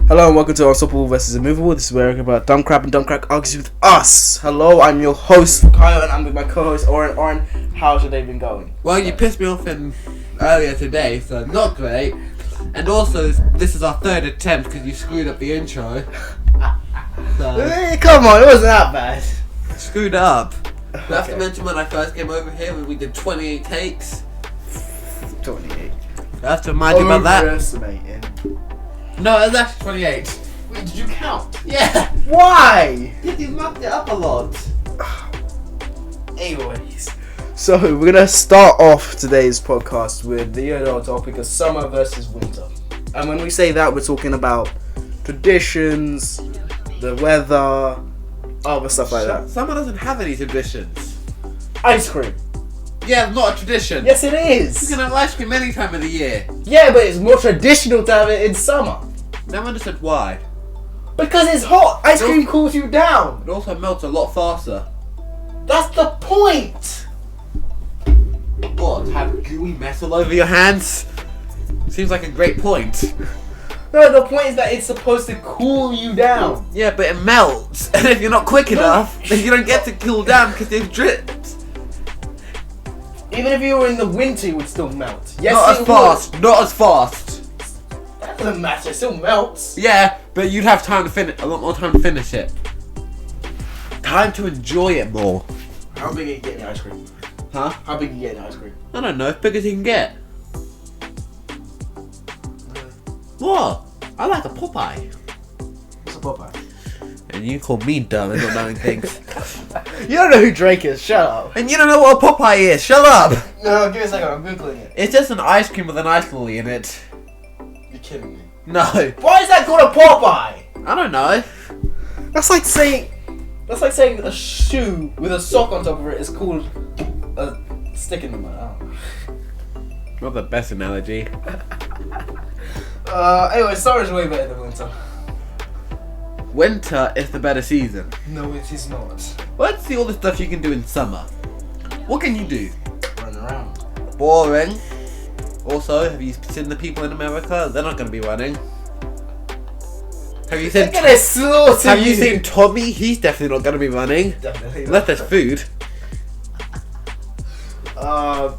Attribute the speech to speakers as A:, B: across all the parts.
A: Hello and welcome to Unstoppable vs. Immovable. This is where we're about dumb crap and dumb crack argues with us. Hello, I'm your host, Kyle, and I'm with my co-host, Oren. Oren, how's your day been going?
B: Well, you pissed me off earlier today, so not great. And also, this is our third attempt because you screwed up the intro.
A: Come on, it wasn't that bad.
B: Screwed up. I have
A: Okay.
B: to mention when I first came over here, we did 28 takes.
A: 28.
B: I have to remind you about that.
A: Overestimating.
B: No, it was actually 28.
A: Wait, did you count?
B: Yeah.
A: Why?
B: You mucked it up a lot.
A: Anyways, so we're gonna start off today's podcast with the topic of summer versus winter. And when we say that, we're talking about traditions, the weather, other stuff like that.
B: Summer doesn't have any traditions.
A: Ice cream.
B: Yeah, not a tradition.
A: Yes, it
B: You
A: is.
B: can have ice cream any time of the year.
A: Yeah, but it's more traditional to have it in summer.
B: Never understood why.
A: Because it's hot. Ice cream cools you down.
B: It also melts a lot faster.
A: That's the point.
B: What? Have gooey mess all over your hands? Seems like a great point.
A: No, the point is that it's supposed to cool you down.
B: Yeah, but it melts. And if you're not quick enough, then you don't get to cool down because it drips.
A: Even if you were in the winter, it would still melt. Yes,
B: Not
A: it
B: as fast. Not as fast.
A: would. That doesn't matter. It still melts.
B: Yeah, but you'd have time to finish. A lot more time to finish it. Time to enjoy it more.
A: How big are you getting the ice cream?
B: Huh?
A: How big are you getting the ice cream?
B: I don't know. As big as you can get. What? I like a Popeye.
A: What's a Popeye?
B: And you call me dumb and not knowing things.
A: You don't know who Drake is. Shut up.
B: And you don't know what a Popeye is. Shut up.
A: No, give me a second. I'm googling it.
B: It's just an ice cream with an ice lolly in it.
A: You're kidding me.
B: No.
A: Why is that called a Popeye?
B: I don't know.
A: That's like saying a shoe with a sock on top of it is called a stick in the mud. I don't know.
B: Not the best analogy.
A: Anyway, summer's way better than winter.
B: Winter is the better season.
A: No, it is not.
B: Let's see all the stuff you can do in summer. What can you do?
A: Run around.
B: Boring. Also, have you seen the people in America? They're not going to be running. Have you seen?
A: They're gonna slaughter
B: Have you seen Tommy? He's definitely not going to be running.
A: Definitely.
B: Unless there's food.
A: Let's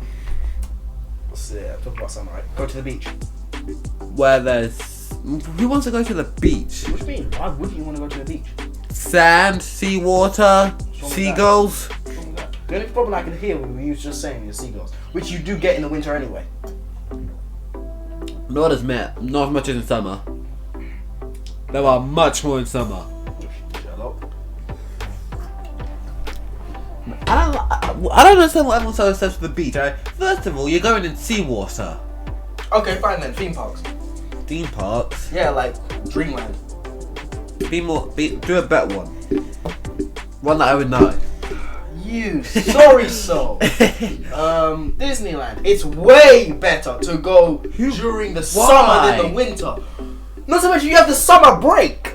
A: see. Talk about summer, right? Go to the beach.
B: Where there's. Who wants to go to the beach?
A: What do you mean? Why wouldn't you want to go to the beach?
B: Sand, seawater,
A: with
B: seagulls.
A: What's wrong with that? The only problem I could hear when you was just saying is seagulls, which you do get in the winter anyway.
B: Not as much as in summer. There are much more in summer.
A: Shut up.
B: I don't understand what everyone's so obsessed with the beach. Right? First of all, you're going in seawater.
A: Okay, fine then. Theme parks.
B: Theme parks.
A: Yeah, like Dreamland.
B: Do a better one. One that I would know.
A: You sorry soul. Disneyland. It's way better to go during the summer than the winter. Not so much you have the summer break.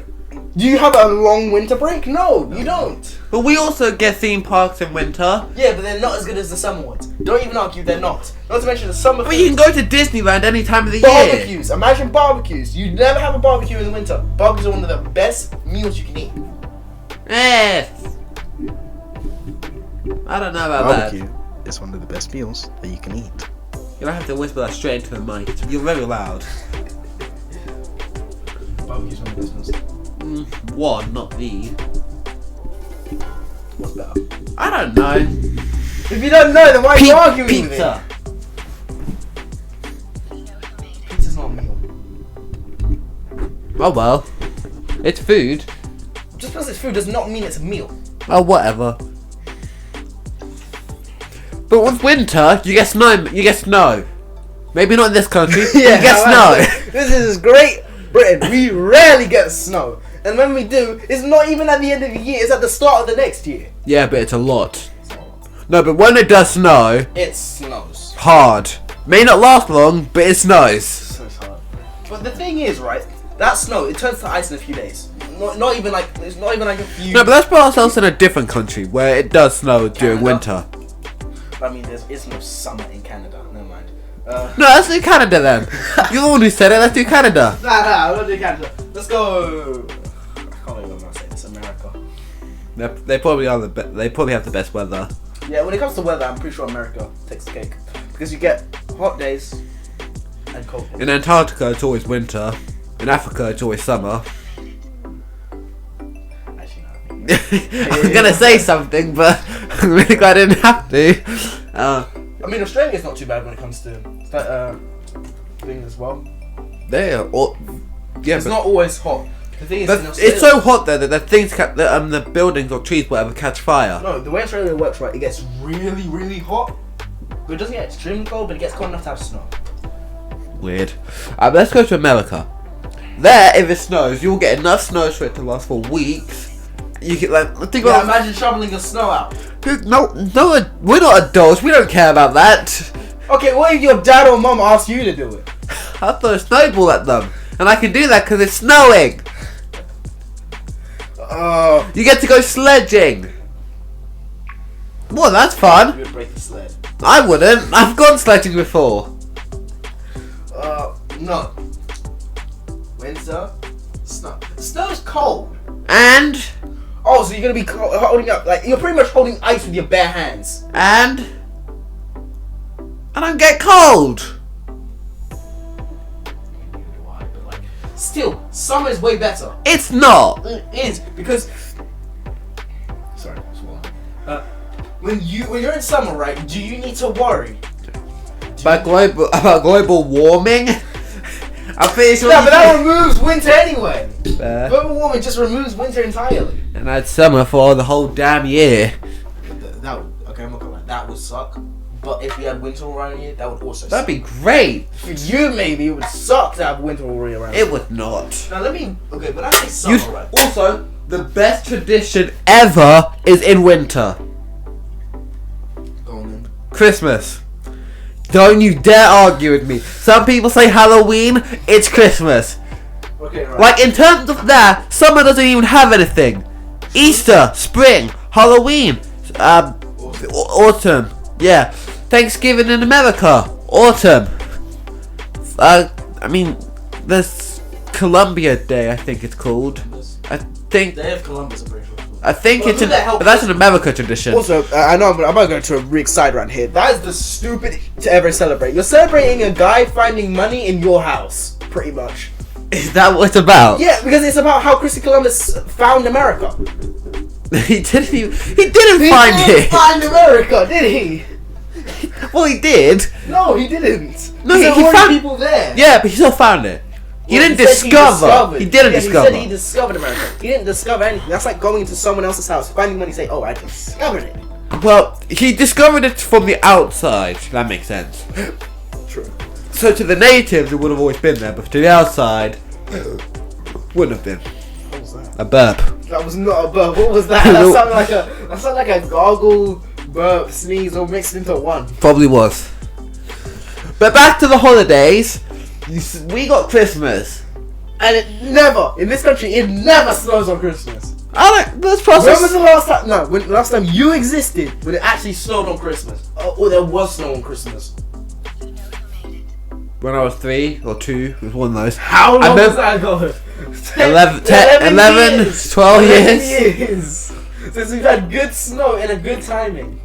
A: Do you have a long winter break? No, you don't.
B: But we also get theme parks in winter.
A: Yeah, but they're not as good as the summer ones. Don't even argue they're not. Not to mention the summer.
B: But you can go to Disneyland any time of the year.
A: Barbecues. Imagine barbecues. You never have a barbecue in the winter. Barbecues are one of the best meals you can eat.
B: Yes. I don't know about
A: Barbecue is one of the best meals that you can eat.
B: that. You don't have to whisper that straight into the mic. You're very loud.
A: Barbecue's one of the best meals.
B: One, not the.
A: What's better?
B: I don't know.
A: If you don't know, then why are you arguing
B: Pizza.
A: with it? Pizza's not a meal.
B: Oh well. It's food.
A: Just because it's food does not mean it's a meal.
B: Oh, whatever. But with winter, you get snow. Maybe not in this country. But you get snow.
A: This is Great Britain. We rarely get snow. And when we do, it's not even at the end of the year. It's at the start of the next year.
B: Yeah, but it's a lot. No, but when it does snow,
A: It snows.
B: hard. May not last long, but it snows.
A: So hard. But the thing is, right? That snow, it turns to ice in a few days. Not even like it's not even like a few.
B: No, but let's put ourselves in a different country where it does snow during
A: Canada?
B: winter.
A: I mean, it's no summer in Canada. Never mind.
B: No, let's do Canada then. You're the one who said it. Let's do Canada.
A: Nah, I'm not doing Canada. Let's go. I can't believe I'm not saying this. America.
B: They probably are they probably have the best weather.
A: Yeah, when it comes to weather, I'm pretty sure America takes the cake because you get hot days and cold days.
B: In Antarctica, it's always winter. In Africa, it's always summer.
A: Actually, no.
B: I was gonna say something, but I'm really glad I didn't have to.
A: I mean, Australia's not too bad when it comes to things as well.
B: They are all, yeah,
A: It's not always hot. The thing is, in Australia,
B: it's so hot there that the things, the buildings or trees, whatever, catch fire.
A: no, the way Australia works, right? It gets really, really hot, but it doesn't get extremely cold. But it gets cold enough to have snow.
B: Weird. Let's go to America. There, if it snows, you'll get enough snow for it to last for weeks. You can think
A: Yeah,
B: about.
A: imagine shoveling the snow out.
B: Dude, no, we're not adults. We don't care about that.
A: Okay, what if your dad or mum asks you to do it?
B: I'll throw a snowball at them, and I can do that because it's snowing. You get to go sledging. Well, that's fun.
A: You would break the sled.
B: I wouldn't. I've gone sledging before.
A: No. Winter. Snow. Snow's cold.
B: And
A: Oh, so you're gonna be holding up, like, you're pretty much holding ice with your bare hands.
B: I don't get cold.
A: Why? But like, still, summer is way better.
B: It's not.
A: It is because. Sorry, swallow. When you're in summer, right? Do you need to worry
B: About global warming. I'm pretty sure.
A: Yeah, but that removes winter anyway.
B: Fair.
A: Global warming just removes winter entirely.
B: And that's summer for the whole damn year.
A: Okay, I'm not gonna lie, that would suck. But if we had winter all around here, that would also
B: That'd
A: suck.
B: be great.
A: For you, maybe it would suck to have winter all around.
B: It would not.
A: Now okay, but I say summer, right?
B: Also, the best tradition ever is in winter.
A: Go on then.
B: Christmas. Don't you dare argue with me. Some people say Halloween, it's Christmas.
A: Okay, right.
B: Like, in terms of that, summer doesn't even have anything. Easter, spring, Halloween, autumn, yeah. Thanksgiving in America, autumn. I mean, there's Columbia Day, I think it's called. I think
A: Day of Columbus, I'm pretty sure.
B: but that's an America tradition.
A: Also, I know I'm about to go to a big side rant here. That is the stupidest to ever celebrate. You're celebrating a guy finding money in your house, pretty much.
B: Is that what it's about?
A: Yeah, because it's about how Christopher Columbus found America.
B: He didn't find it.
A: Find America, did he?
B: Well, he did.
A: No, he didn't.
B: No,
A: There
B: he
A: were
B: found
A: people there.
B: Yeah, but he still found it. He
A: Well,
B: didn't
A: he said
B: discover. He didn't discover.
A: He said he discovered America. He didn't discover anything. That's like going into someone else's house, finding money, say, "Oh, I discovered it."
B: Well, he discovered it from the outside. That makes sense.
A: True.
B: So to the natives, it would have always been there, but to the outside, wouldn't have been.
A: What was that?
B: A burp.
A: That was not a burp. What was that? That sounded like a gargle, burp, sneeze, all mixed into one.
B: Probably was. But back to the holidays. We got Christmas.
A: And it never, in this country, it never snows on Christmas.
B: Let's
A: When was
B: process.
A: the last time? No, when last time you existed when it actually snowed on Christmas? Or there was snow on Christmas?
B: When I was 3 or 2, it was one of those.
A: How long
B: I
A: was that ago?
B: 11,
A: years.
B: 12 years.
A: years. Since we've had good snow and a good timing.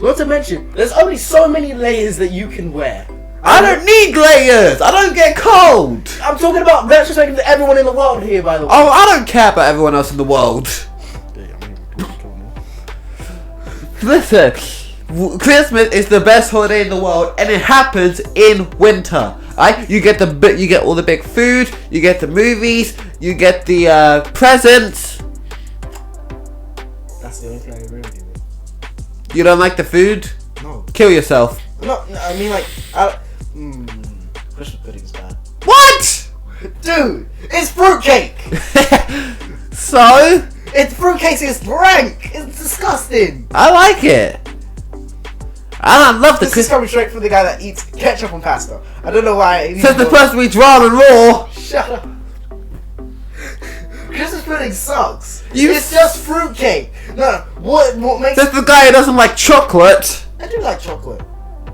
A: Not to mention, there's only so many layers that you can wear.
B: I don't need layers. I don't get cold.
A: I'm talking about retrospecting to everyone in the world here, by the way.
B: Oh, I don't care about everyone else in the world. Listen, Christmas is the best holiday in the world, and it happens in winter. Right? You get all the big food, you get the movies, you get the presents.
A: That's the only thing I agree with you with.
B: You don't like the food?
A: No.
B: Kill yourself.
A: No, I mean like, Christmas pudding's bad.
B: What?
A: Dude, it's fruitcake!
B: So?
A: It's fruitcake, it's rank! It's disgusting!
B: I like it. I don't love the
A: This is coming straight from the guy that eats ketchup on pasta. I don't know why.
B: Says the person we ramen raw.
A: Shut up. Christmas pudding sucks.
B: You
A: It's just fruitcake. No, what makes...
B: Says the guy who doesn't like chocolate.
A: I do like chocolate.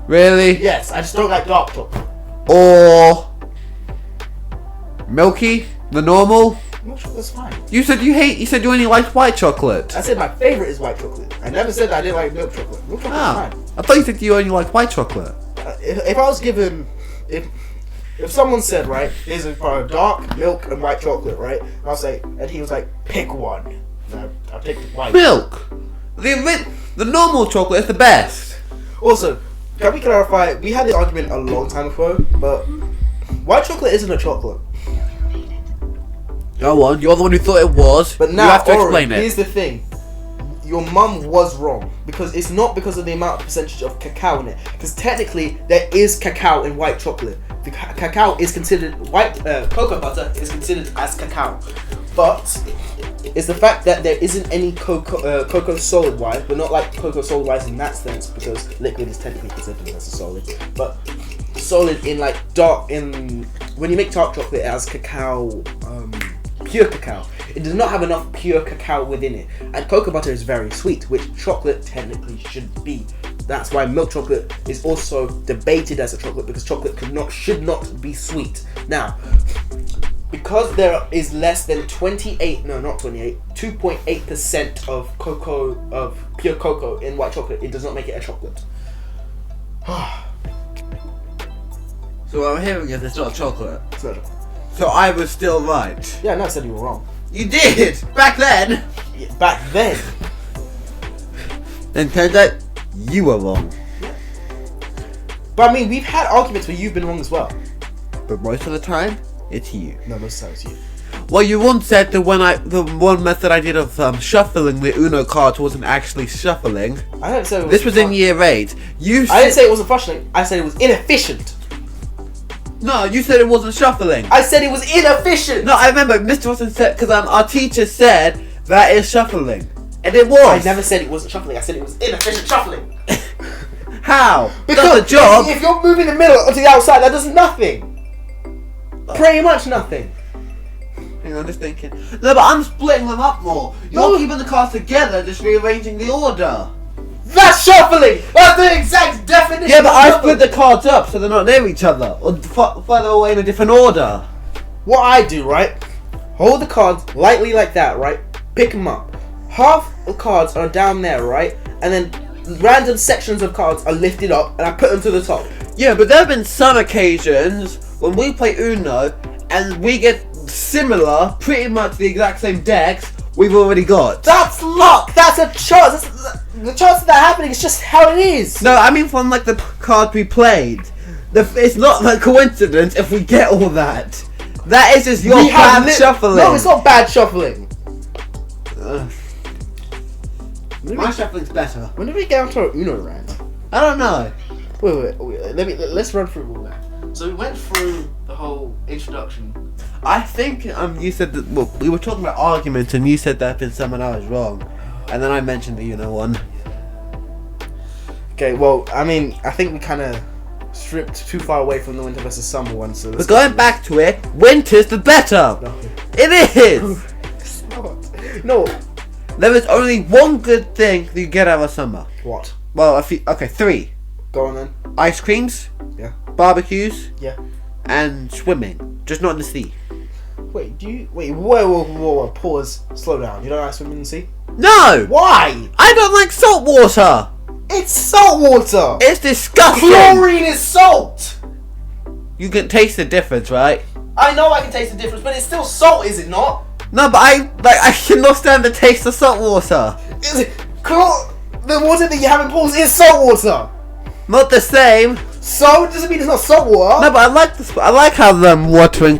B: Really?
A: Yes, I just don't like dark chocolate.
B: Or milky, the normal.
A: Milk chocolate's fine.
B: You said you only liked white chocolate.
A: I said my favorite is white chocolate. I never said that I didn't like milk chocolate. Milk chocolate's fine.
B: I thought you said you only liked white chocolate.
A: If I was given, if someone said, right, here's a dark milk and white chocolate, right, and I'll say, and he was like, pick one. And I picked white.
B: Milk. The normal chocolate is the best.
A: Also, can we clarify? We had this argument a long time ago, but white chocolate isn't a chocolate.
B: Go on, you're the one who thought it was.
A: But now,
B: you have to explain it.
A: Here's the thing. Your mum was wrong, because it's not because of the amount of percentage of cacao in it. Because technically, there is cacao in white chocolate. The cacao is considered cocoa butter is considered as cacao, but it's the fact that there isn't any cocoa solid wise, but not like cocoa solid wise in that sense, because liquid is technically considered as a solid, but solid in like when you make dark chocolate, it has cacao. Pure cacao. It does not have enough pure cacao within it, and cocoa butter is very sweet, which chocolate technically should be. That's why milk chocolate is also debated as a chocolate, because chocolate should not be sweet. Now, because there is less than 2.8% of pure cocoa in white chocolate, it does not make it a chocolate.
B: So what I'm hearing is it's not chocolate.
A: It's not a chocolate.
B: So I was still right.
A: Yeah, no, I said you were wrong.
B: You did! Back then!
A: Yeah, back then.
B: Then turns out you were wrong.
A: But I mean, we've had arguments where you've been wrong as well.
B: But most of the time, it's you.
A: No, most of the time it's you.
B: Well, you once said that the one method I did of shuffling the Uno cards wasn't actually shuffling.
A: I didn't say it was.
B: This was in year 8.
A: I didn't say it wasn't shuffling. I said it was inefficient.
B: No, you said it wasn't shuffling.
A: I said it was inefficient.
B: No, I remember Mr. Watson said, because our teacher said that is shuffling. And it was.
A: I never said it wasn't shuffling. I said it was inefficient shuffling.
B: How?
A: Because
B: that's a job.
A: If you're moving the middle to the outside, that does nothing. Pretty much nothing.
B: Hang on, just thinking. No, but I'm splitting them up more. You're keeping the cards together, just rearranging the order.
A: That's shuffling! That's the exact definition.
B: Yeah, but I
A: shuffling.
B: split the cards up so they're not near each other, or further away in a different order.
A: What I do, right? Hold the cards lightly like that, right? Pick them up. Half the cards are down there, right? And then random sections of cards are lifted up, and I put them to the top.
B: Yeah, but there have been some occasions when we play Uno and we get similar, pretty much the exact same decks we've already got.
A: That's luck. That's a chance. The chance of that happening is just how it is.
B: No, I mean from like the card we played. It's not a coincidence if we get all that. That is just your bad shuffling.
A: No, it's not bad shuffling.
B: My shuffling's better.
A: When did we get onto our Uno rant?
B: I don't know.
A: Wait. Let's run through all that. So we went through the whole introduction.
B: I think you said that we were talking about arguments, and you said that in someone I was wrong, and then I mentioned the Uno one.
A: Okay, well, I mean, I think we kind of stripped too far away from the winter versus summer one. So
B: but going back to it, winter's the better.
A: No.
B: It is.
A: It's not. No.
B: There is only one good thing that you get out of summer.
A: What?
B: Well, 3.
A: Go on then.
B: Ice creams.
A: Yeah.
B: Barbecues.
A: Yeah.
B: And swimming, just not in the sea.
A: Whoa, pause, slow down. You don't like swimming in the sea?
B: No!
A: Why?
B: I don't like salt water!
A: It's salt water!
B: It's disgusting!
A: Chlorine is salt!
B: You can taste the difference, right?
A: I know I can taste the difference, but it's still salt, is it not?
B: No, but I cannot stand the taste of salt water.
A: Is it? The water that you have in pools is salt water!
B: Not the same.
A: So it doesn't mean it's not salt water.
B: No, but I like how the water in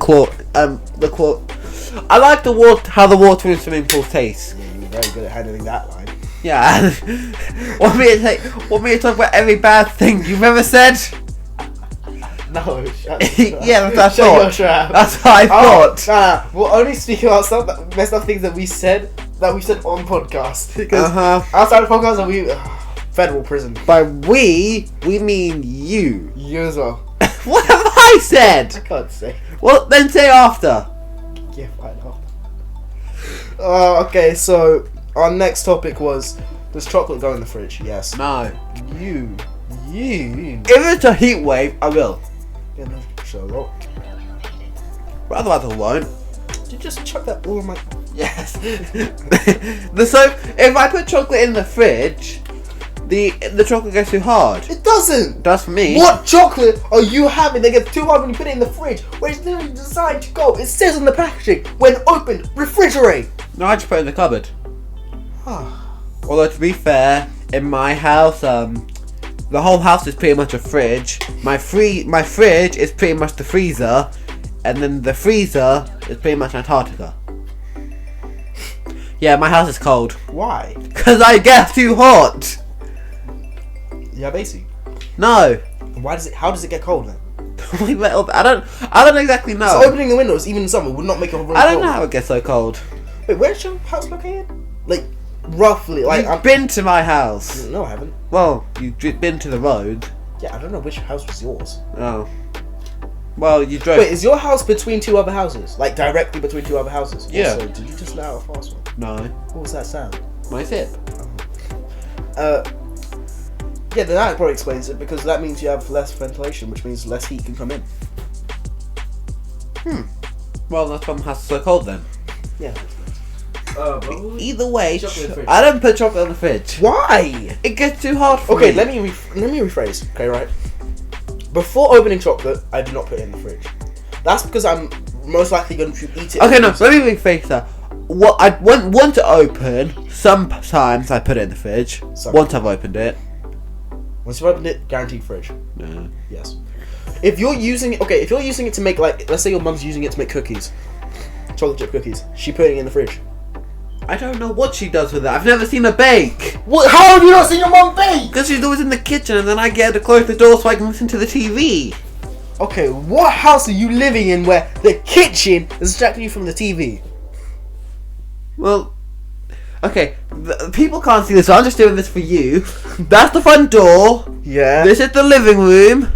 B: I like how the water in swimming pools tastes.
A: Yeah, you're very good at handling that line.
B: Yeah. Want me to talk about every bad thing you've ever said?
A: No, shut
B: yeah, that's
A: shut
B: what I
A: your trap.
B: That's what I thought.
A: Nah, we'll only speak about some messed up things that we said on podcast. Because outside of podcast, we federal prison.
B: By we mean you.
A: You as well.
B: What have I said?
A: I can't say.
B: Well, then say after.
A: Yeah, fine. Okay, so our next topic was, does chocolate go in the fridge? Yes.
B: No.
A: You You.
B: If it's a heat wave, I will.
A: Yeah, no, Sherlock.
B: But otherwise, I won't.
A: Did you just chuck that all on my...
B: Yes. So if I put chocolate in the fridge, the chocolate gets too hard.
A: It doesn't.
B: It does for me.
A: What chocolate are you having that gets too hard when you put it in the fridge? Where it's literally designed to go. It says on the packaging, when opened, refrigerate.
B: No, I just put it in the cupboard.
A: Ah.
B: Although to be fair, in my house, the whole house is pretty much a fridge. My fridge is pretty much the freezer, and then the freezer is pretty much Antarctica. Yeah, my house is cold.
A: Why?
B: Cause I get too hot.
A: You have AC.
B: No.
A: Why does it? How does it get cold then?
B: I don't exactly know.
A: So opening the windows, even in summer, would not make it really
B: I don't
A: cold.
B: know how it gets so cold.
A: Wait, where's your house located? Like, roughly, like
B: You've been to my house.
A: No, I haven't.
B: Well, you've been to the road.
A: Yeah, I don't know which house was yours.
B: Oh. Well, you drove.
A: Wait, is your house between two other houses? Like directly between two other houses?
B: Yeah.
A: Also, did you just let out a fast one?
B: No.
A: What was that sound?
B: My zip.
A: Yeah, then that probably explains it, because that means you have less ventilation, which means less heat can come in.
B: Well, that's why my house is so cold then.
A: Yeah.
B: Either way,
A: Chocolate in the fridge.
B: I don't put chocolate in the fridge.
A: Why?
B: It gets too hard for
A: Okay,
B: me.
A: let me rephrase. Okay, right. Before opening chocolate, I do not put it in the fridge. That's because I'm most likely going to eat it.
B: Okay, no, let me rephrase that. What I want to open, sometimes I put it in the fridge. Once I've opened it.
A: Once you've opened it, guaranteed fridge.
B: No.
A: Yes. If you're using it, if you're using it to make, like, let's say your mum's using it to make cookies, chocolate chip cookies, she putting it in the fridge.
B: I don't know what she does with it. I've never seen her bake.
A: What? How have you not seen your mum bake?
B: Because she's always in the kitchen and then I get her to close the door so I can listen to the TV.
A: Okay, what house are you living in where the kitchen is distracting you from the TV?
B: Well, okay, people can't see this, so I'm just doing this for you. That's the front door.
A: Yeah.
B: This is the living room.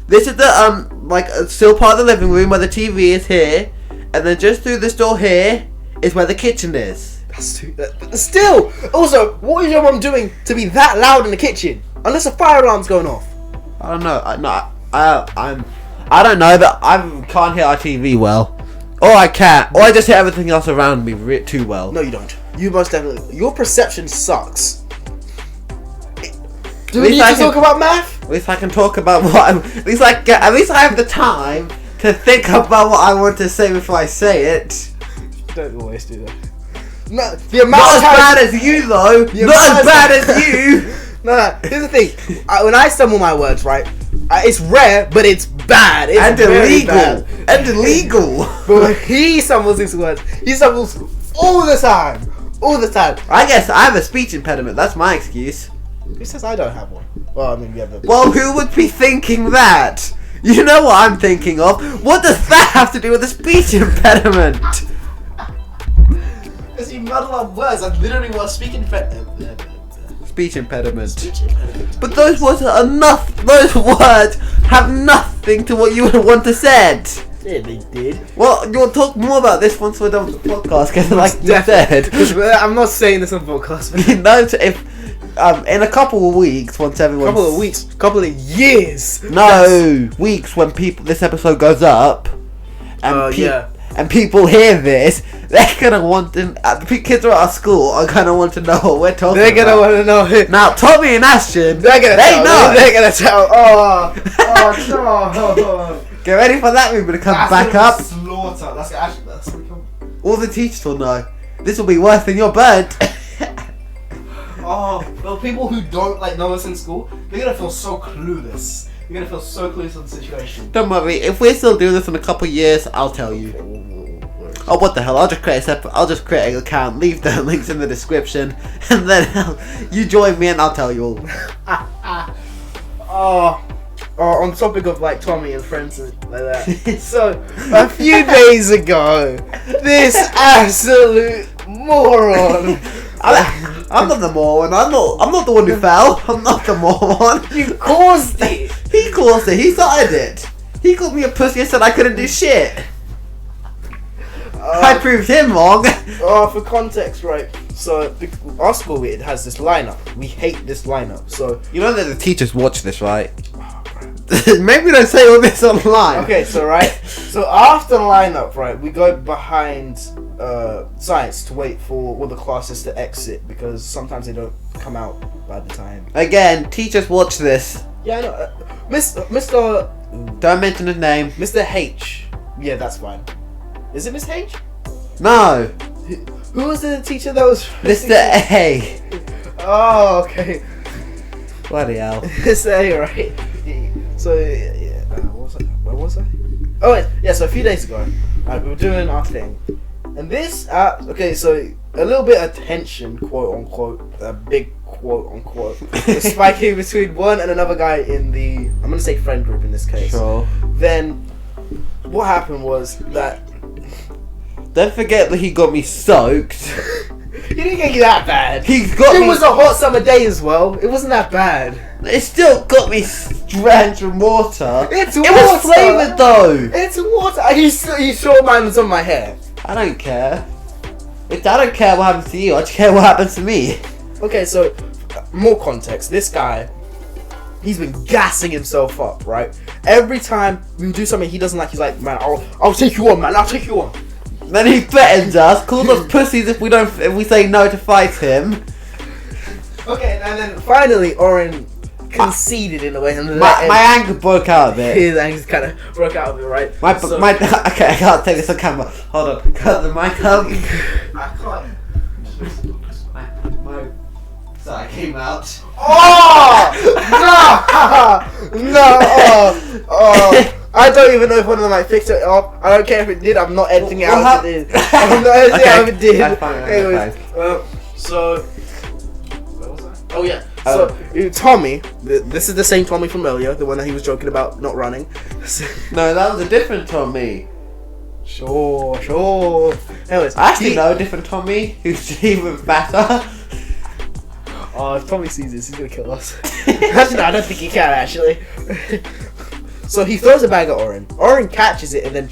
B: This is the, still part of the living room where the TV is here. And then just through this door here is where the kitchen is.
A: That's too. Still. Also, what is your mum doing to be that loud in the kitchen? Unless a fire alarm's going off.
B: I don't know. I don't know, but I can't hear our TV well. Or I can't. Or I just hear everything else around me too well.
A: No, you don't. You most definitely. Your perception sucks. Do
B: At
A: we
B: least
A: need
B: I
A: to
B: can-
A: talk about math?
B: At least I can talk about what at least I have the time to think about what I want to say before I say it.
A: Don't always do that. No, the amount
B: Not
A: of
B: as
A: times-
B: bad as you though.
A: The
B: Not as
A: amount of
B: bad
A: times-
B: as you.
A: No, here's the thing. When I stumble my words, right, it's rare, but it's bad. It's
B: And
A: very
B: illegal.
A: bad.
B: And illegal.
A: But when he stumbles his words, he stumbles all the time. All the time.
B: I guess I have a speech impediment. That's my excuse.
A: Who says I don't have one? Well, I mean, we have a...
B: Well, who would be thinking that? You know what I'm thinking of. What does that have to do with a speech impediment?
A: Because you muddle up words. I literally was speaking
B: Speech impediment. But those words are enough. Those words have nothing to what you would want to said.
A: Yeah, they did.
B: Well, you'll talk more about this once we're done with the podcast, because like you said,
A: I'm not saying this on podcast. But
B: you know, if in a couple of weeks, once everyone,
A: couple of weeks, couple of years.
B: no weeks when this episode goes up, and
A: Yeah.
B: and people hear this, they're gonna want to. The kids are at our school are gonna want to know what we're talking
A: They're gonna
B: about.
A: want to know who.
B: Now, Tommy and Ashton,
A: They're gonna
B: they
A: tell.
B: know.
A: They're gonna tell. Oh no.
B: Get ready for that movie to come
A: That's
B: back
A: gonna
B: up.
A: be slaughter. That's actually that's gonna become.
B: All the teachers will know. This will be worse than your bird.
A: Oh, well, people who don't know us in school, they're gonna feel so clueless. You're gonna feel so clueless on the situation.
B: Don't worry, if we're still doing this in a couple of years, I'll tell you. Oh, what the hell? I'll just create an account, leave the links in the description, and then you join me and I'll tell you all.
A: On topic of Tommy and friends and like that. So a few days ago, this absolute moron.
B: I'm not the moron. I'm not the one who fell. I'm not the moron.
A: You caused it.
B: He caused it. He started it. He called me a pussy and said I couldn't do shit. I proved him wrong.
A: For context, right? So our school it has this lineup. We hate this lineup. So
B: You know that the teachers watch this, right? Maybe we don't say all this online.
A: okay, so right. So after the lineup, right, we go behind science to wait for all the classes to exit because sometimes they don't come out by the time.
B: Again, teachers watch this.
A: Yeah, I know. Mr.
B: Don't mention his name.
A: Mr. H. Yeah, that's fine. Is it Miss H?
B: No,
A: Who was the teacher that was
B: Mr. A.
A: Oh, okay.
B: Bloody hell.
A: Mr. A, right? So yeah, where was I? Oh wait, yeah. So a few days ago, we were doing our thing, and this okay. So a little bit of tension, quote unquote, a big quote unquote, was spiking between one and another guy in the I'm gonna say friend group in this case.
B: Sure.
A: Then what happened was that
B: Don't forget that he got me soaked.
A: he didn't get you that bad.
B: He got
A: It
B: me.
A: was a hot summer day as well. It wasn't that bad.
B: It still got me drenched in water.
A: It's
B: It
A: water.
B: was flavoured though.
A: It's water. You saw mine was on my hair.
B: I don't care. I don't care what happens to you. I just care what happens to me.
A: Okay, so more context. This guy, he's been gassing himself up, right? Every time we do something he doesn't like, he's like, "Man, I'll take you on, man. I'll take you on."
B: Then he threatens us, calls us pussies if we say no to fight him.
A: Okay, and then finally, Oren conceded in a way, and
B: My anger broke out of it.
A: his anger kind of broke out of it, right?
B: Okay, I can't take this on camera. Hold on, cut the mic up.
A: I can't.
B: My side came out.
A: Oh no! Oh! I don't even know if one of them might fix it up. I don't care if it did. I'm not editing it out if it did. I'm not editing it out if it did.
B: That's fine,
A: Anyways, so where was I? Oh yeah. So Tommy, this is the same Tommy from earlier, the one that he was joking about not running.
B: No, that was a different Tommy.
A: Sure. Anyways,
B: I actually know a different Tommy who's even fatter.
A: Oh, if Tommy sees this, he's gonna kill us. Actually, no, I don't think he can actually. So he throws a bag at Oren. Oren catches it and then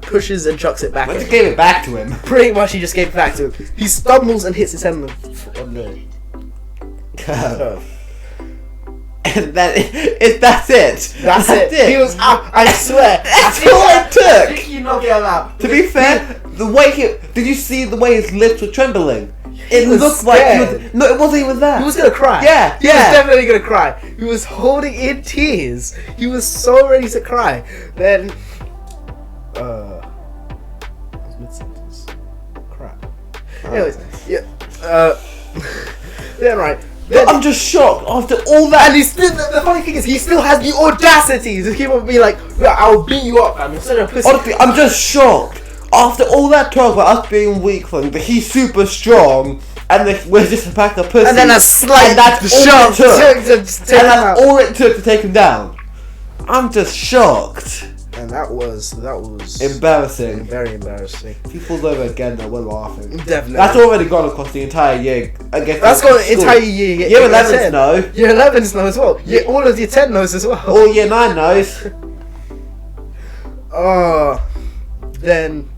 A: pushes and chucks it back.
B: I just gave it back to him.
A: Pretty much, he just gave it back to him. He stumbles and hits his head on the curve.
B: And that's it.
A: That's it. He was out. I swear.
B: That's all it took.
A: I think you knocked him out.
B: To be fair, the way did you see the way his lips were trembling? It
A: was
B: looked like
A: scared.
B: no, it wasn't even that.
A: He was gonna cry.
B: Yeah,
A: He was definitely gonna cry. He was holding in tears. He was so ready to cry. Then, I was mid-sentence. Crap. Anyways, yeah. Yeah, right. Then,
B: I'm just shocked after all that.
A: and he still. The funny thing is, he still has the audacity to keep on being like, "I'll beat you up, man." Instead of pussy.
B: Honestly, I'm just shocked. After all that talk about us being weaklings, but he's super strong, and we're just a pack of pussies.
A: And then a slight
B: and that's all it took.
A: to
B: And that's all it took to take him down. I'm just shocked.
A: And that was
B: Embarrassing.
A: very embarrassing.
B: If he falls over again, though, we're laughing.
A: Definitely.
B: That's already gone across the entire year. I guess
A: That's gone the entire year.
B: Year 11's know.
A: Year 11's know as well. Yeah, all of year 10 knows as well.
B: All year 9 knows.
A: Then.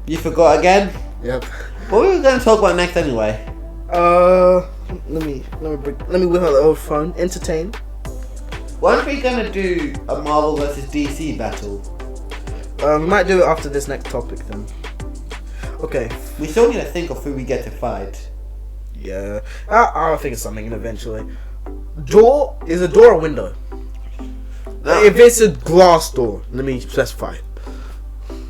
B: You forgot again?
A: Yep.
B: What were we going to talk about next anyway?
A: Let me whip out the old phone. Entertain.
B: Weren't we going to do a Marvel vs DC battle?
A: We might do it after this next topic then. Okay.
B: We still need to think of who we get to fight.
A: Yeah. I'll think of something eventually. Door is a door or window?
B: No.
A: If it's a glass door, let me specify.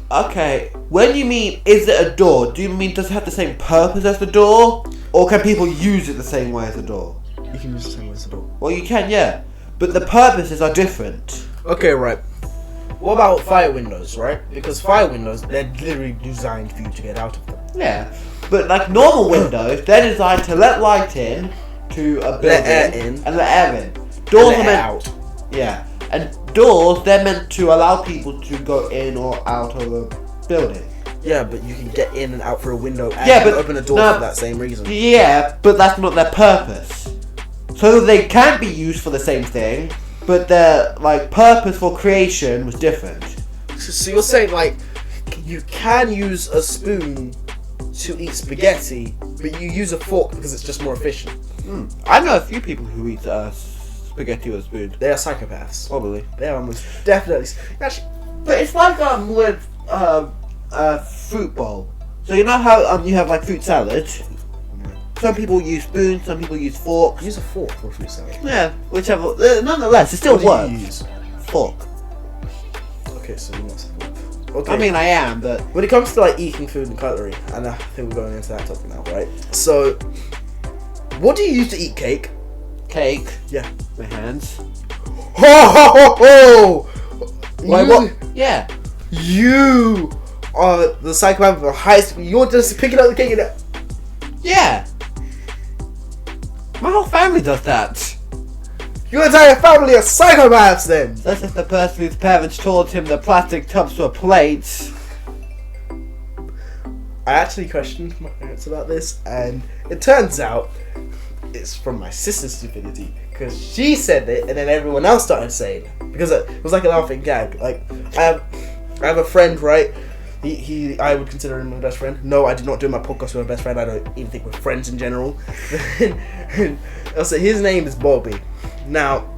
B: Okay, when you mean is it a door, do you mean does it have the same purpose as the door? Or can people use it the same way as the door?
A: You can use the same way as the door.
B: Well, you can, yeah. But the purposes are different.
A: Okay, right. What about fire windows, right? Because fire windows, they're literally designed for you to get out of them.
B: Yeah. But like normal windows, they're designed to let light in to a building
A: Let air in.
B: and let air in. Doors are
A: Let
B: meant
A: out.
B: Yeah. And doors, they're meant to allow people to go in or out of a building.
A: Yeah, but you can get in and out through a window and
B: Yeah, but
A: open a door
B: no,
A: for that same reason.
B: Yeah, but that's not their purpose. So they can be used for the same thing, but their like purpose for creation was different.
A: So you're saying like you can use a spoon to eat spaghetti, but you use a fork because it's just more efficient.
B: I know a few people who eat spaghetti with a spoon.
A: They are psychopaths.
B: Probably.
A: They are almost definitely. Actually,
B: But it's like with fruit bowl. So you know how you have like fruit salad. Some people use spoons, some people use forks.
A: use a fork for fruit salad.
B: Yeah, whichever. Nonetheless, it still
A: What do you
B: works.
A: use?
B: Fork.
A: Okay, so you must have fork. Okay.
B: I mean, I am, but
A: when it comes to like eating food and cutlery, and I think we're going into that topic now, right? So, what do you use to eat cake?
B: cake.
A: Yeah.
B: My hands.
A: Ho ho ho ho!
B: Why? What? Yeah.
A: You are the psychopath of the highest. You're just picking up the cake and.
B: Yeah. My whole family does that.
A: Your entire family are psychopaths then!
B: That's just the person whose parents taught him the plastic tubs were plates.
A: I actually questioned my parents about this, and it turns out it's from my sister's stupidity. Because she said it, and then everyone else started saying it. Because it was like a laughing gag. Like, I have a friend, right? I would consider him my best friend. No, I did not do my podcast with my best friend. I don't even think we're friends in general. So his name is Bobby. Now,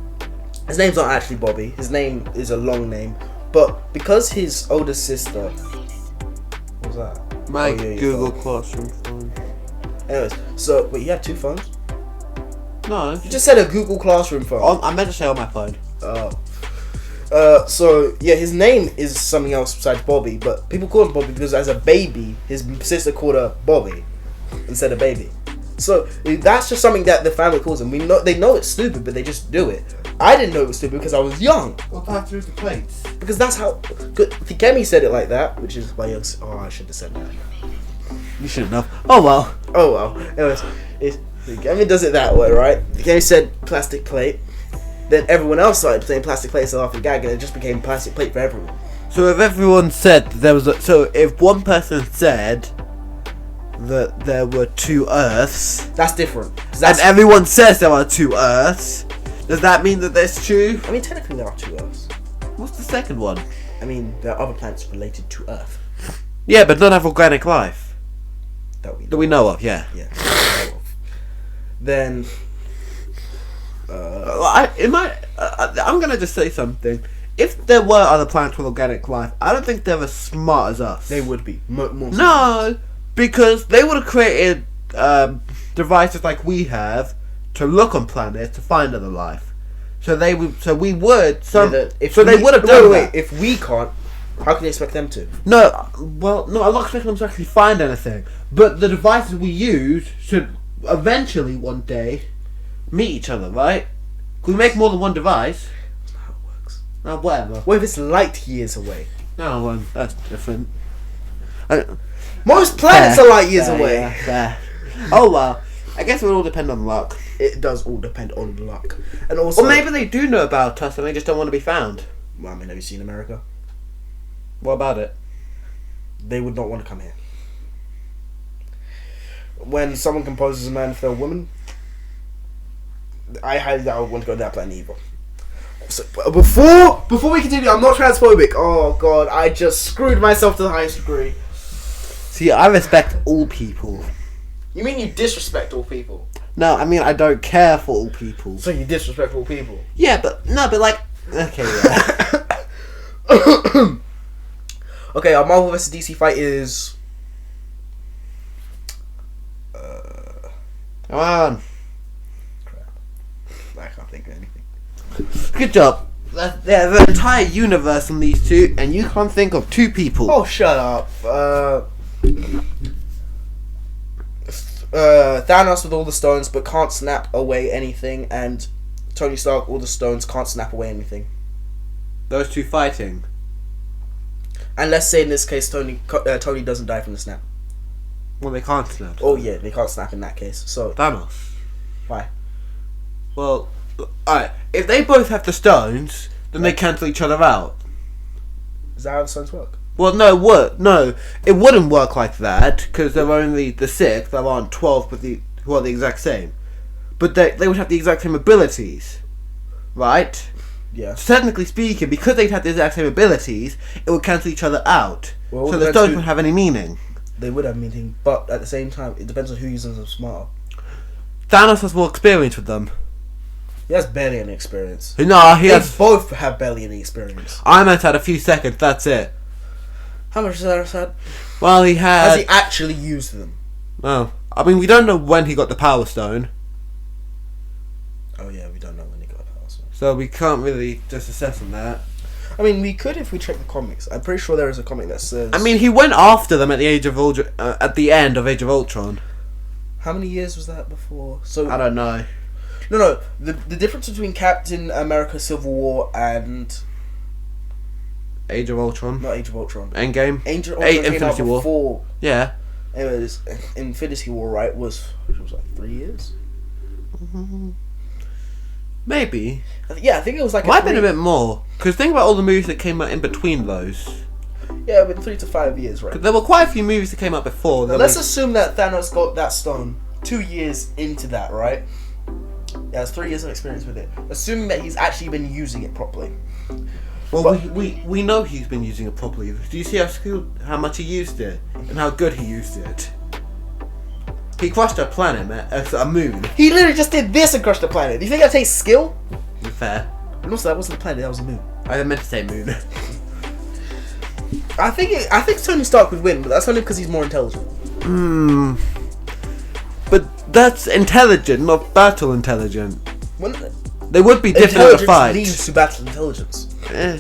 A: his name's not actually Bobby. His name is a long name. But because his older sister... What was that?
B: My
A: Oh, yeah,
B: Google
A: phone.
B: Classroom phone.
A: Anyways, so... Wait, you have two phones?
B: No.
A: You just said a Google Classroom phone.
B: I meant to say on my phone.
A: Oh. So, yeah, his name is something else besides Bobby, but people call him Bobby because as a baby, his sister called her Bobby instead of baby. So, that's just something that the family calls him. They know it's stupid, but they just do it. I didn't know it was stupid because I was young.
B: What about through the plates?
A: Because that's how... Fikemi said it like that, which is why young... Oh, I should have said that.
B: You shouldn't have. Oh well.
A: Oh, well. Anyways, Fikemi does it that way, right? Fikemi said plastic plate. Then everyone else started saying plastic plate so after gag, and it just became plastic plate for everyone.
B: So if everyone said there was so if one person said that there were two Earths,
A: That's different.
B: and everyone says there are two Earths, does that mean that there's two?
A: I mean, technically there are two Earths.
B: What's the second one?
A: I mean, there are other planets related to Earth
B: Yeah, but not have organic life
A: that
B: we know of. Yeah.
A: Yeah. that we know of. Then.
B: I'm gonna just say something. If there were other planets with organic life, I don't think they're as smart as us.
A: They would be more.
B: No, because they would have created devices like we have to look on planets to find other life. So they would. So we would. They would have done that.
A: If we can't, how can you expect them to?
B: No, well, no, I'm not expecting them to actually find anything. But the devices we use should eventually one day meet each other, right? Can we make more than one device?
A: That's not how it works.
B: No, whatever.
A: What if it's light years away?
B: No, well, that's different.
A: Most planets are light years away.
B: Yeah. Oh well, I guess it would all depend on luck.
A: It does all depend on luck, and also.
B: Or maybe they do know about us and they just don't want to be found.
A: Well, I mean, have you seen America?
B: What about it?
A: They would not want to come here. When someone composes a man if they're a woman, I highly doubt I would want to go to that planet either. So, before we continue, I'm not transphobic. Oh god, I just screwed myself to the highest degree.
B: See, I respect all people.
A: You mean you disrespect all people?
B: No, I mean I don't care for all people.
A: So you disrespect all people?
B: Yeah, but like, okay, yeah.
A: Okay, our Marvel vs DC fight is.
B: Come on.
A: Crap. I can't think of anything.
B: Good job. There's an entire universe on these two, and you can't think of two people.
A: Oh, shut up. Thanos with all the stones, but can't snap away anything, and Tony Stark, all the stones, can't snap away anything.
B: Those two fighting.
A: And let's say in this case, Tony doesn't die from the snap.
B: Well, they can't snap.
A: Oh yeah, they can't snap in that case. So
B: Thanos.
A: why?
B: Well, alright. If they both have the stones, then they cancel each other out.
A: Is that how the stones work?
B: Well, no, it wouldn't work like that because there are only the 6. There aren't 12 who are the exact same. But they would have the exact same abilities, right?
A: Yeah.
B: So technically speaking, because they'd have the exact same abilities, it would cancel each other out.
A: Well,
B: So the stones wouldn't have any meaning.
A: they would have meaning, but at the same time, it depends on who uses them smarter.
B: Thanos has more experience with them.
A: He has barely any experience.
B: No,
A: They both have barely any experience.
B: Iron Man's had a few seconds, that's it.
A: How much has Thanos had?
B: Well, he had...
A: Has he actually used them?
B: Well, I mean, we don't know when he got the Power Stone.
A: Oh yeah, we don't know when he got a Power Stone.
B: So we can't really just assess on that.
A: I mean, we could if we check the comics. I'm pretty sure there is a comic that says...
B: I mean, he went after them at the at the end of Age of Ultron.
A: How many years was that before? So
B: I don't know.
A: No. The difference between Captain America: Civil War and
B: Age of Ultron.
A: not Age of Ultron.
B: Endgame.
A: Age of Ultron came out
B: Infinity War.
A: before.
B: Yeah.
A: It was Infinity War, right? Was like 3 years?
B: Maybe.
A: I think it was like
B: Might have been a bit more. Because think about all the movies that came out in between those.
A: Yeah, it's been 3 to 5 years, right?
B: Because there were quite a few movies that came out before.
A: Let's assume that Thanos got that stone 2 years into that, right? Yeah, has 3 years of experience with it. Assuming that he's actually been using it properly.
B: Well,
A: But-
B: we know he's been using it properly. Do you see how much he used it and how good he used it? He crushed a planet, man, a moon.
A: He literally just did this and crushed the planet. Do you think that takes skill?
B: Fair.
A: And also, that wasn't a planet. That was a moon.
B: I meant to say moon.
A: I think Tony Stark would win, but that's only because he's more intelligent.
B: But that's intelligent, not battle intelligent.
A: When
B: They would be different in a
A: intelligence
B: fight.
A: leads to battle intelligence.
B: Eh.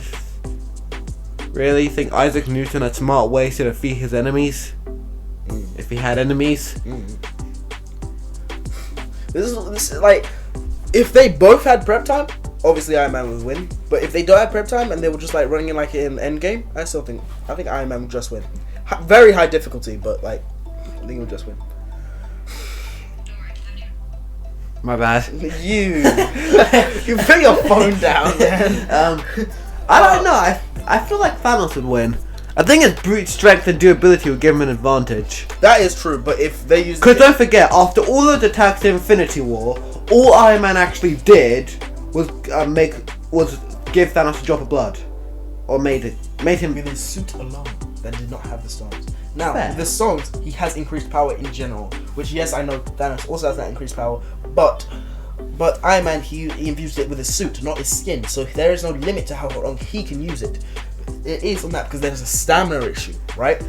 B: Really? You think Isaac Newton had smart ways to defeat his enemies? If he had enemies?
A: This is like, if they both had prep time, obviously Iron Man would win. But if they don't have prep time and they were just like running in like an Endgame, I think Iron Man would just win. Very high difficulty, but like, I think he would just win.
B: My bad.
A: You put your phone down, man.
B: I don't know. I feel like Thanos would win. I think his brute strength and durability would give him an advantage.
A: That is true, but if they use...
B: Because don't forget, after all those attacks in Infinity War, all Iron Man actually did was give Thanos a drop of blood, or made him.
A: with his suit alone that did not have the stones. Now,
B: Fair.
A: the stones, he has increased power in general, which yes, I know Thanos also has that increased power, but Iron Man, he infused it with his suit, not his skin, so there is no limit to how long he can use it. It is on that because there's a stamina issue, right?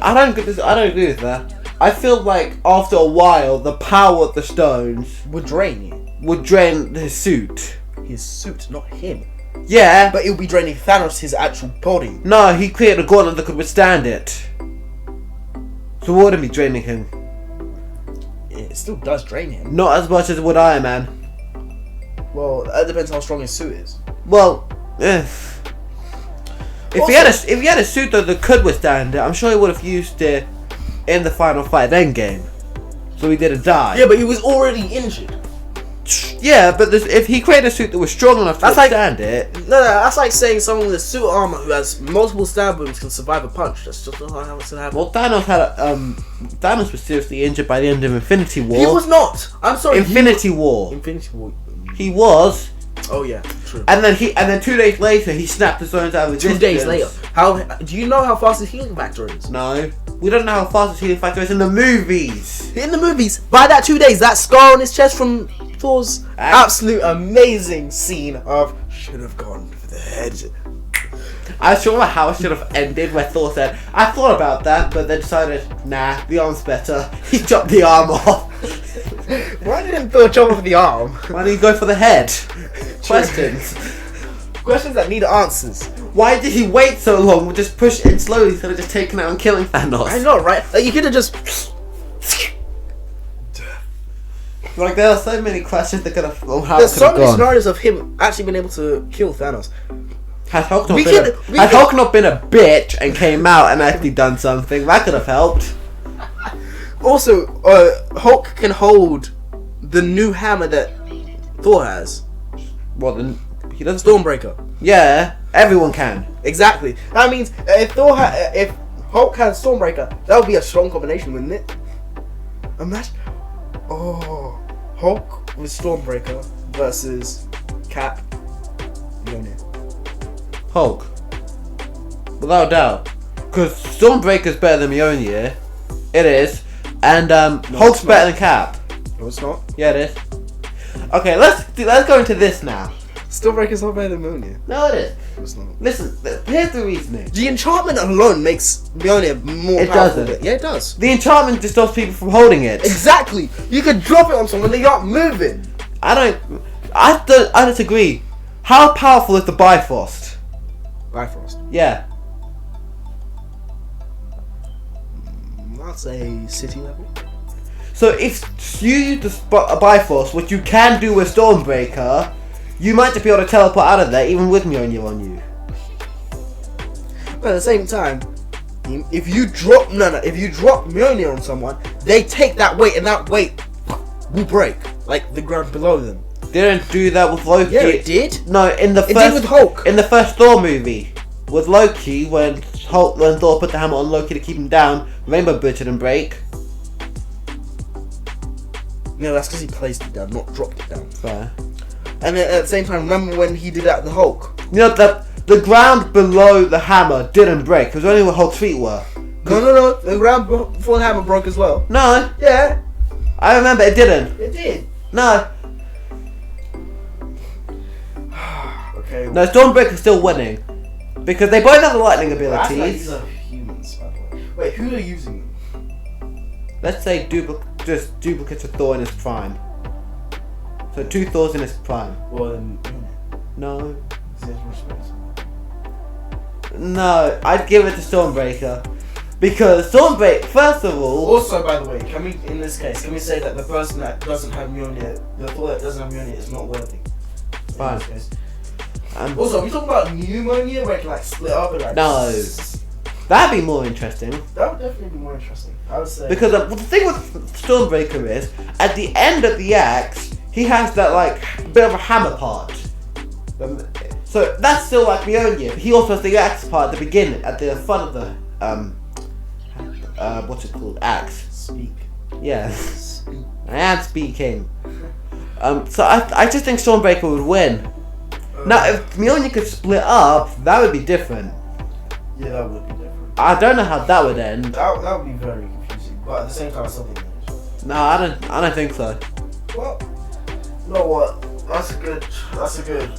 B: I don't agree with that. I feel like after a while, the power of the stones
A: Would drain you.
B: would drain his suit.
A: His suit, not him.
B: Yeah,
A: But it would be draining Thanos, his actual body.
B: no, he created a gauntlet that could withstand it. So it wouldn't be draining him.
A: It still does drain him.
B: Not as much as it would Iron Man.
A: Well, that depends how strong his suit is.
B: Well, if he had a suit though that could withstand it, I'm sure he would have used it in the final fight Endgame, so he didn't die.
A: Yeah, but he was already injured.
B: Yeah, but if he created a suit that was strong enough to
A: That's like-
B: withstand it,
A: No, that's like saying someone with a suit of armor who has multiple stab wounds can survive a punch. That's just not how it's gonna happen.
B: well, Thanos was seriously injured by the end of Infinity War.
A: He was not. I'm sorry.
B: Infinity War.
A: Infinity War.
B: He was,
A: Oh yeah, true.
B: and then 2 days later he snapped the stones out of existence.
A: 2 days later. How do you know how fast his healing factor is?
B: No, we don't know how fast his healing factor is in the movies.
A: In the movies, by that 2 days, that scar on his chest from Thor's absolute amazing scene of should have gone for the head.
B: I was sure how it should have ended where Thor said, I thought about that, but then decided, nah, the arm's better. He chopped the arm off.
A: Why didn't Thor chop off the arm?
B: Why didn't he go for the head? Questions.
A: Questions that need answers.
B: Why did he wait so long? Just push it in slowly instead of just taking out and killing Thanos.
A: I know, right? Like you could have just.
B: Like there are so many questions that could have. How
A: There's
B: it could
A: so
B: have
A: many
B: gone.
A: scenarios of him actually being able to kill Thanos.
B: Had Hulk not
A: We
B: been
A: could- we
B: had
A: could-
B: Hulk not been a bitch and came out and actually done something, that could have helped.
A: Also, Hulk can hold the new hammer that Thor has.
B: Well, then he doesn't.
A: Stormbreaker.
B: Yeah, everyone can.
A: Exactly. That means if if Hulk had Stormbreaker, that would be a strong combination, wouldn't it? Imagine. Oh, Hulk with Stormbreaker versus Cap. Mjolnir.
B: Hulk. Without a doubt. Because Stormbreaker's better than Mjolnir. It is. And Hulk's better than Cap.
A: No, it's not.
B: Yeah, it is. Okay, let's go into this now.
A: Stormbreaker's not better than Mjolnir.
B: No, it is.
A: It's not.
B: Listen, here's the reasoning.
A: The enchantment alone makes Mjolnir more
B: It
A: powerful.
B: doesn't.
A: Yeah, it does.
B: The enchantment just stops people from holding it.
A: Exactly. You can drop it on someone, they aren't moving.
B: I disagree. How powerful is the Bifrost?
A: Bifrost.
B: Yeah.
A: That's a city level.
B: So if you use a Bifrost, which you can do with Stormbreaker, you might just be able to teleport out of there even with Mjolnir on you.
A: But at the same time, if you drop Mjolnir on someone, they take that weight and that weight will break, like the ground below them.
B: They didn't do that with Loki.
A: Yeah, it did.
B: No, it did
A: with Hulk.
B: In the first Thor movie, with Loki, when Thor put the hammer on Loki to keep him down, Rainbow Bridge didn't break.
A: No, that's because he placed it down, not dropped it down.
B: Fair.
A: And then at the same time, remember when he did that with the Hulk?
B: You know that the ground below the hammer didn't break. It was only where Hulk's feet were.
A: No. The ground before the hammer broke as well.
B: No,
A: Yeah,
B: I remember it didn't.
A: it did.
B: No,
A: Okay.
B: no, Stormbreaker's still winning because they both have the lightning
A: These
B: abilities.
A: are humans, by the way. Wait, who are using them?
B: Let's say duplicates of Thor in his prime. So 2 Thors in his prime.
A: Well, then,
B: No.
A: he has more space.
B: No, I'd give it to Stormbreaker. Because Stormbreaker, first of all...
A: Also, by the way, can we say that the person that doesn't have Mjolnir, the Thor that doesn't have Mjolnir is not worthy?
B: Fine.
A: Also, are we talking about new Mjolnir where it can like split up and like...
B: No. That'd be more interesting.
A: That would definitely be more interesting, I would say.
B: Because the thing with Stormbreaker is, at the end of the axe, he has that like bit of a hammer part. So that's still like Mjolnir. He also has the axe part at the beginning, at the front of the what's it called? Axe.
A: Speak.
B: Yeah. I am speaking. So I just think Stormbreaker would win. Now if Mjolnir could split up, that would be different.
A: Yeah, that would be different.
B: I don't know how that would end.
A: That would be very confusing, but at the same time, I still think it is.
B: No, I don't think so.
A: Well, you know what? That's a good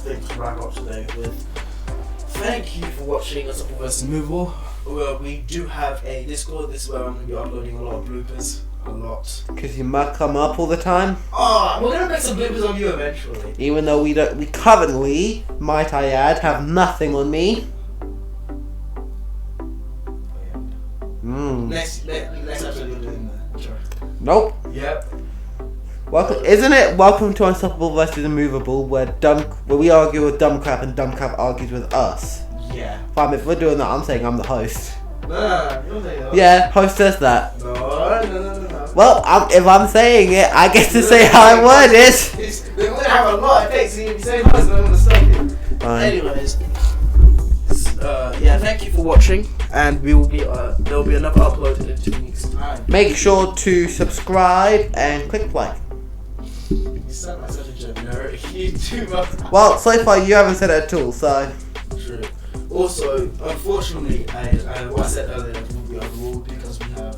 A: thing to wrap up today with. Thank you for watching Immovable vs. Immovable. We do have a Discord. This is where I'm going to be uploading a lot of bloopers. A lot.
B: Because you might come up all the time.
A: Oh, we're going to make some bloopers on you eventually.
B: Even though we currently, might I add, have nothing on me.
A: Next episode we're doing the intro.
B: Nope.
A: Yep.
B: Welcome to Unstoppable vs. Immovable, where we argue with dumb crap and dumb crap argues with us.
A: Yeah.
B: Fine, if we're doing that, I'm saying I'm the host.
A: Nah, you don't say that.
B: Yeah, host says that.
A: No.
B: Well, if I'm saying it, I get to say how I word it.
A: We're going to have a lot of takes, so you'll be saying host and I'm going to stop it.
B: Fine.
A: Anyways. Yeah, thank you for watching, and we will be there will be another upload in 2 weeks' time.
B: Make sure to subscribe and click like.
A: You sound like such a generic YouTuber.
B: Well, so far you haven't said it at all, so.
A: True. Also, unfortunately, what I said earlier will be overruled because we have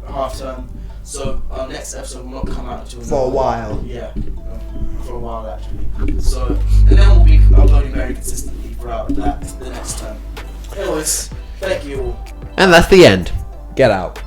A: half term. So our next episode will not come out until
B: For a while.
A: Yeah, for a while actually. So, and then we'll be uploading very consistently throughout the next term. Anyways, thank you all.
B: And that's the end. Get out.